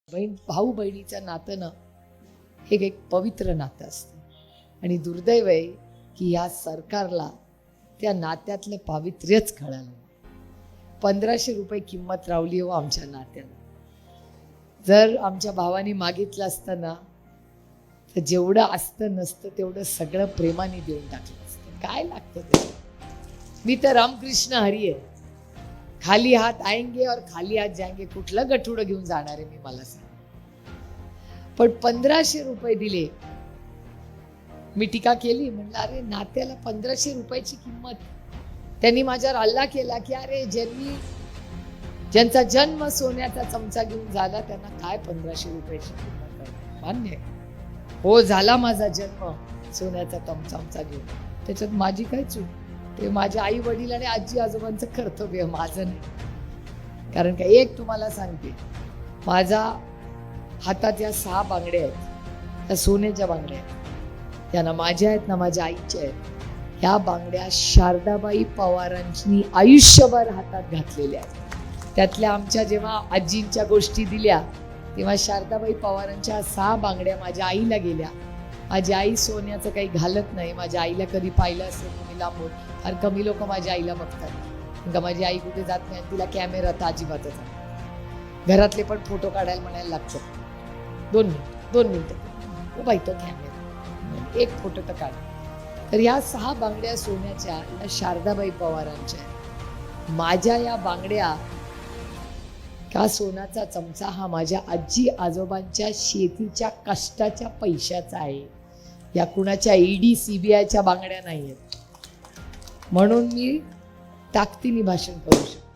बहीण भाऊ बहिणीचं नातं ना हे एक पवित्र नातं असतं आणि दुर्दैव आहे की या सरकारला त्या नात्यातलं पावित्र्यच कळालं. 1500 रुपये किंमत रावली हो आमच्या नात्याला. जर आमच्या भावाने मागितलं असतं ना तर जेवढं असतं नसतं तेवढं सगळं प्रेमाने देऊन टाकलं असतं. काय लागतं ते? मी तर रामकृष्ण हरी आहे, खाली हात आएंगे और खाली हात जाएंगे. कुठलं गठुडं घेऊन जाणार आहे मी, मला सांग. पण 1500 रुपये दिले. मी टीका केली, म्हणलं अरे नात्याला 1500 रुपयाची किंमत. त्यांनी माझ्यावर हल्ला केला की अरे ज्यांचा जन्म सोन्याचा चमचा घेऊन झाला त्यांना काय 1500 रुपयाची किंमत आहे. मान्य आहे, हो झाला माझा जन्म सोन्याचा चमचा घेऊन, त्याच्यात माझी काय चूक? ते माझ्या आई वडील आणि आजी आजोबांचं कर्तव्य, माझं नाही. कारण का एक तुम्हाला सांगते, माझा हातात या 6 बांगड्या आहेत, त्या सोन्याच्या बांगड्या आहेत. त्या ना माझ्या आहेत ना माझ्या आईच्या आहेत. ह्या बांगड्या शारदाबाई पवारांनी आयुष्यभर हातात घातलेल्या आहेत. त्यातल्या आमच्या जेव्हा आजींच्या गोष्टी दिल्या तेव्हा शारदाबाई पवारांच्या 6 बांगड्या माझ्या आईला गेल्या. माझी आई सोन्याचं काही घालत नाही. माझ्या आईला कधी पाहिलं असेल तुम्ही लांबून, फार कमी लोक माझ्या आईला बघतात. का माझी आई कुठे जात नाही, तिला कॅमेरा तर अजिबातच नाही. घरातले पण फोटो काढायला म्हणायला लागतात. 2 मिनिटं बाई, तो कॅमेरा, एक फोटो तर काढ. तर या 6 बांगड्या सोन्याच्या या शारदाबाई पवारांच्या. माझ्या या बांगड्या का सोन्याचा चमचा हा माझ्या आजी आजोबांच्या शेतीच्या कष्टाच्या पैशाचा आहे. या कुणाच्या ईडी CBIच्या बांगड्या नाही आहेत. म्हणून मी ताकदीने भाषण करू शकतो.